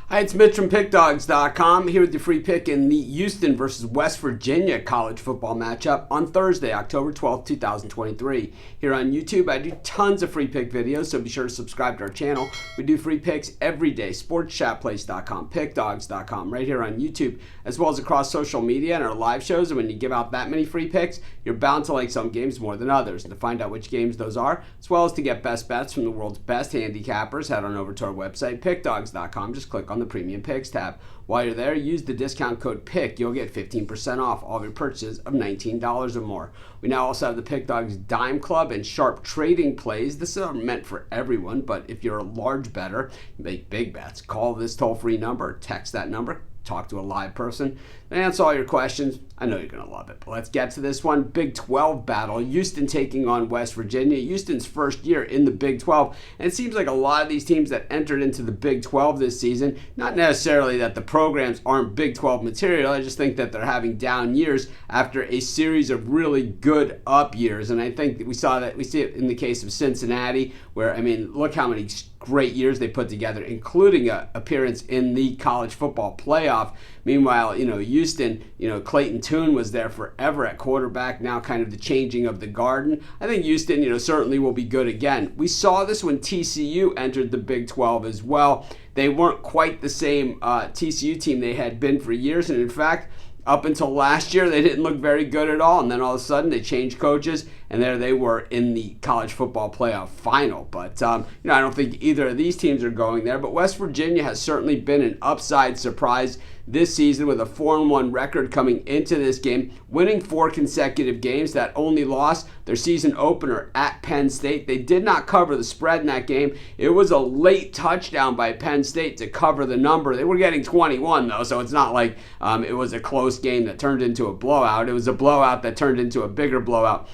Hi, it's Mitch from Pickdawgz.com here with your free pick in the Houston versus West Virginia college football matchup on Thursday, October 12th, 2023. Here on YouTube, I do tons of free pick videos, so be sure to subscribe to our channel. We do free picks every day, sportschatplace.com, Pickdawgz.com, right here on YouTube, as well as across social media and our live shows. And when you give out that many free picks, you're bound to like some games more than others. And to find out which games those are, as well as to get best bets from the world's best handicappers, head on over to our website, Pickdawgz.com. Just click on the Premium Picks tab. While you're there, use the discount code PICK. You'll get 15% off all of your purchases of $19 or more. We now also have the Pick Dawgz Dime Club and Sharp Trading Plays. This is meant for everyone, but if you're a large bettor, make big bets, call this toll-free number, text that number, talk to a live person, and answer all your questions. I know you're going to love it. But let's get to this one. Big 12 battle. Houston taking on West Virginia. Houston's first year in the Big 12. And it seems like a lot of these teams that entered into the Big 12 this season, not necessarily that the programs aren't Big 12 material. I just think that they're having down years after a series of really good up years. And I think that we see it in the case of Cincinnati, where, I mean, look how many great years they put together, including an appearance in the college football playoff. Meanwhile, Houston, Clayton Tune was there forever at quarterback, now kind of the changing of the garden. I think Houston, certainly will be good again. We saw this when TCU entered the Big 12 as well. They weren't quite the same TCU team they had been for years, and in fact, up until last year, they didn't look very good at all, and then all of a sudden they changed coaches, and there they were in the college football playoff final. But I don't think either of these teams are going there. But West Virginia has certainly been an upside surprise this season with a 4-1 record coming into this game, winning 4 consecutive games. That only loss, their season opener at Penn State. They did not cover the spread in that game. It was a late touchdown by Penn State to cover the number. They were getting 21 though, so it's not like it was a close game that turned into a blowout. It was a blowout that turned into a bigger blowout.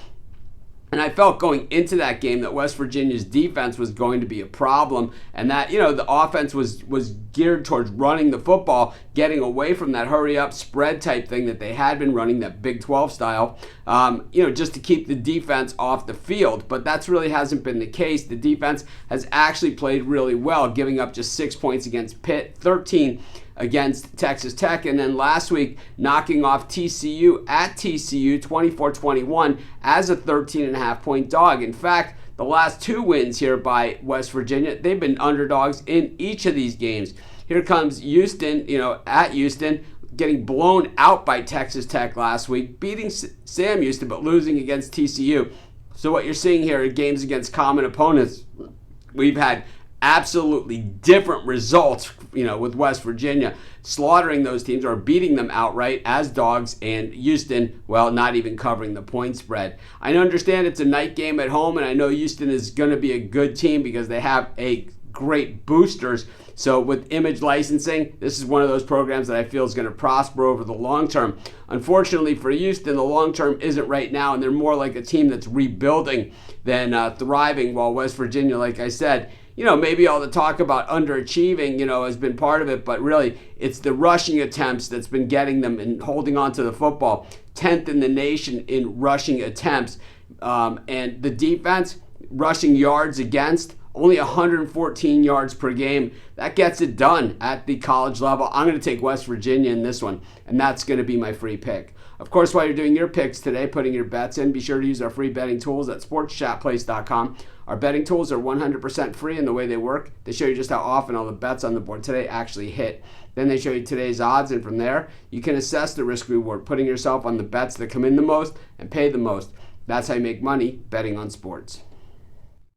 And I felt going into that game that West Virginia's defense was going to be a problem, and that the offense was geared towards running the football, getting away from that hurry-up spread type thing that they had been running, that Big 12 style, just to keep the defense off the field. But that's really hasn't been the case. The defense has actually played really well, giving up just 6 points against Pitt, 13 against Texas Tech, and then last week knocking off TCU at TCU 24-21 as a 13.5-point dog. In fact, the last 2 wins here by West Virginia, they've been underdogs in each of these games. Here comes Houston, at Houston, getting blown out by Texas Tech last week, beating Sam Houston, but losing against TCU. So what you're seeing here are games against common opponents. We've had absolutely different results, with West Virginia slaughtering those teams or beating them outright as dogs, and Houston, not even covering the point spread. I understand it's a night game at home, and I know Houston is going to be a good team because they have a great boosters. So with image licensing, this is one of those programs that I feel is going to prosper over the long term. Unfortunately for Houston, the long term isn't right now, and they're more like a team that's rebuilding than thriving, while West Virginia, like I said, maybe all the talk about underachieving, has been part of it, but really it's the rushing attempts that's been getting them and holding on to the football. 10th in the nation in rushing attempts. And the defense, rushing yards against, only 114 yards per game. That gets it done at the college level. I'm going to take West Virginia in this one, and that's going to be my free pick. Of course, while you're doing your picks today, putting your bets in, be sure to use our free betting tools at sportschatplace.com. Our betting tools are 100% free in the way they work. They show you just how often all the bets on the board today actually hit. Then they show you today's odds, and from there, you can assess the risk-reward, putting yourself on the bets that come in the most and pay the most. That's how you make money betting on sports.